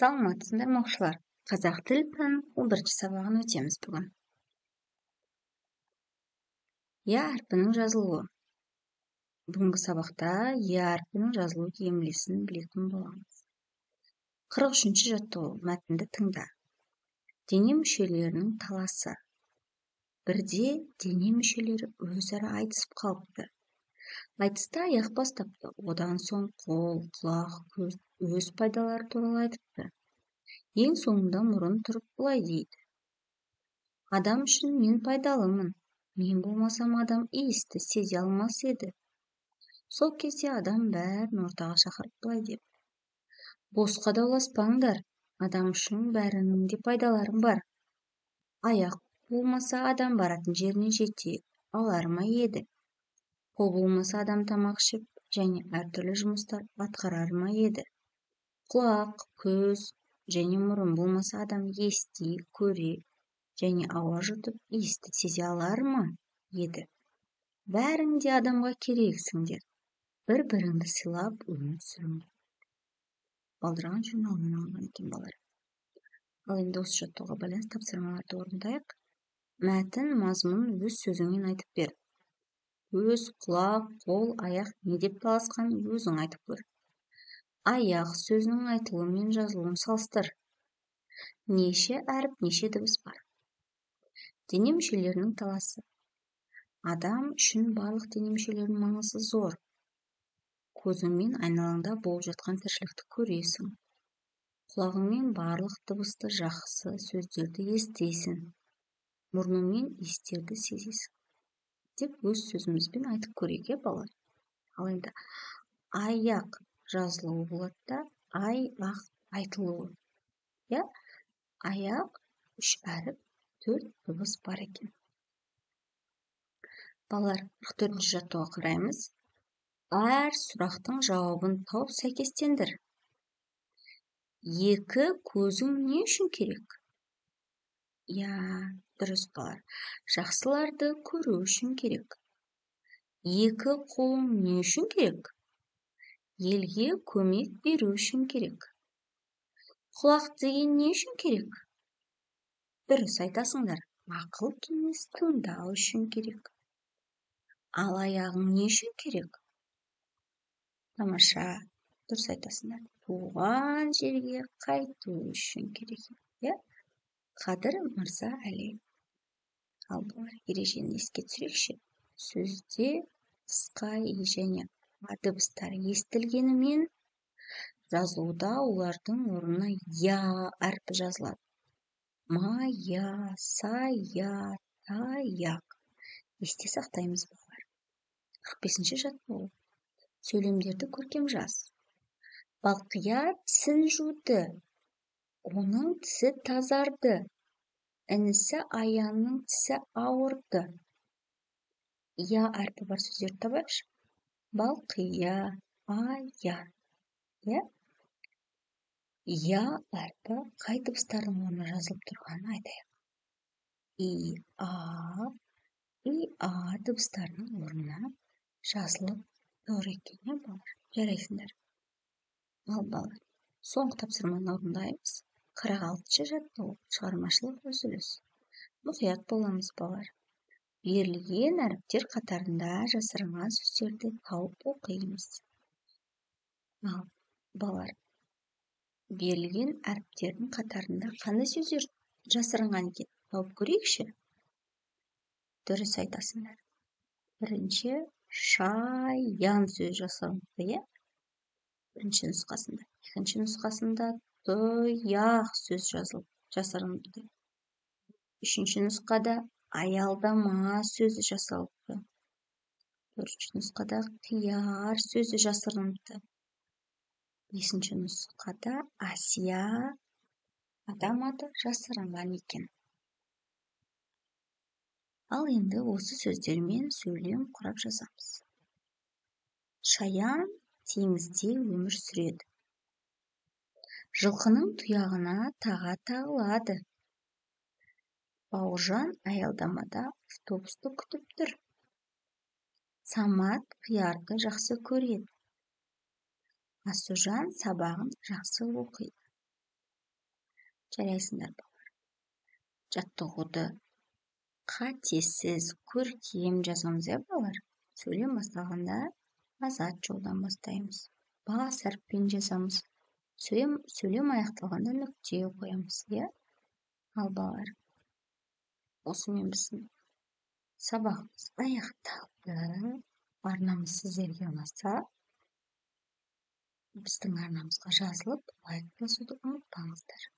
Саламатсыздар ма оқушылар? Қазақ тіл пәнінің 11-ші сабағын өтеміз бүгін. Я әрпінің жазылуы. Бүгінгі сабақта я әрпінің жазылу емлесін білетін боламыз. 43-ші жаттығу мәтінді тыңда. Дене мүшелерінің таласы. Бірде дене мүшелері өзара айтысып қалыпты. Айтыста аяқ бастапты. Одан соң қол, құлақ, көз өз пайдалары туралы айтыпты. Ең соңында мұрын тұрып былай дейді: адам үшін мен пайдалымын. Мен болмасам адам иісті сезе алмас еді. Сол кезде адам бәрін ортаға шақырып былай деп: босқа дауласпаңдар. Адам үшін бәрінің де пайдаларың бар. Аяқ болмаса адам баратын жеріне жете алар ма еді? Қол болмаса адам тамақ ішіп және әртүрлі жұмыстар атқарар ма еді? Құлақ, көз және мұрын болмаса адам ести, көре және ауа жұтып иісті сезе алар ма еді? Бәрің де адамға керексіңдер. Бір-біріңді сыйлап өмір сүріңдер. Балдырған журналынан алынған екен балалар. Ал енді осы жаттығуға байланысты тапсырмаларды орындайық. Мәтін мазмұнын өз сөзіңмен айтып бер. Көз, құлақ, қол, аяқ не деп таласқан өзің айтып көр. Аяқ сөзінің айтылуы мен жазылуын салыстыр. Неше әріп, неше дыбыс бар? Дене мүшелерінің таласы. Адам үшін барлық дене мүшелерінің маңызы зор. Көзіңмен айналаңда болып жатқан тіршілікті көресің. Құлағыңмен барлық дыбысты, жақсы сөздерді естейсің. Мұрныңмен иістерді сезесің. Деп өз сөзімізбен айтып көрейік, балалар. Ал енді аяқ жазылуы болады да, ай-ақ айтылуы. Аяқ 3 әріп, 4 дыбыс бар екен. Балалар, 44-ші жаттығуға қараймыз. Әр сұрақтың жауабын тауып сәйкестендір. 2 көзің не үшін керек? Дұрыс балалар. Жақсыларды көру үшін керек. 2 қолың не үшін керек? Елге көмек беру үшін керек. Құлақ деген не үшін керек? Дұрыс айтасыңдар. Ақыл кеңес тыңдау үшін керек. Ал аяғың не үшін керек? Тамаша. Дұрыс айтасыңдар. Туған жерге қайту үшін керек. Қадыр Мырза Әли. Ал бұлар ережені еске түсірекші. Сөзде қысқа және дыбыстар естілгенімен жазылуда олардың орнына я әрпі жазылады. Мая, сая, таяқ. Есте сақтаймыз балалар. 45-ші жаттығу. Сөйлемдерді көркем жаз. Балқия тісін жуды. Оның тісі тазарды. Інісі Аянның тісі ауырды. Я әрпі бар сөздерді табайықшы. Балқия, Аян. Я әрпі қай дыбыстардың орнына жазылып тұрғанын айтайық. И-а дыбыстарының орнына жазылып тұр екен, балалар. Жарайсыңдар. Ал балалар, соңғы тапсырманы орындаймыз. 46-ші жаттығу шығармашылық үзіліс. Мұқият боламыз, балалар. Берілген әріптер қатарында жасырынған сөздерді тауып оқимыз. Ал балалар, берілген әріптердің қатарында қандай сөздер жасырынған екен? Тауып көрейікші. Дұрыс айтасыңдар. Бірінші шаян сөз жасырынды, бірінші нұсқасында. Екінші нұсқасында тұяқ сөз жасырынды. Үшінші нұсқада аялдама сөзі жасалыпты. Төртінші нұсқада қияр сөзі жасырынды. Бесінші нұсқада Асия адам аты жасырынған екен. Ал енді осы сөздермен сөйлем құрап жазамыз. Шаян теңізде өмір сүреді. Жылқының тұяғына таға тағылады. Бауыржан аялдамада автобусты күтіп тұр. Самат қиярды жақсы көреді. Асужан сабағын жақсы оқиды. Жарайсыңдар балалар. Жаттығуды қатесіз, көркем жазамыз, балалар. Сөйлем бастағанда азат жолдан бастаймыз. Бас әріппен жазамыз. Сөйлем аяқталғанда нүкте қоямыз, Ал балалар, осымен біздің сабағымыз аяқталды. Арнамыз сіздерге ұнаса, біздің арнамызға жазылып, лайк басуды ұмытпаңыздар.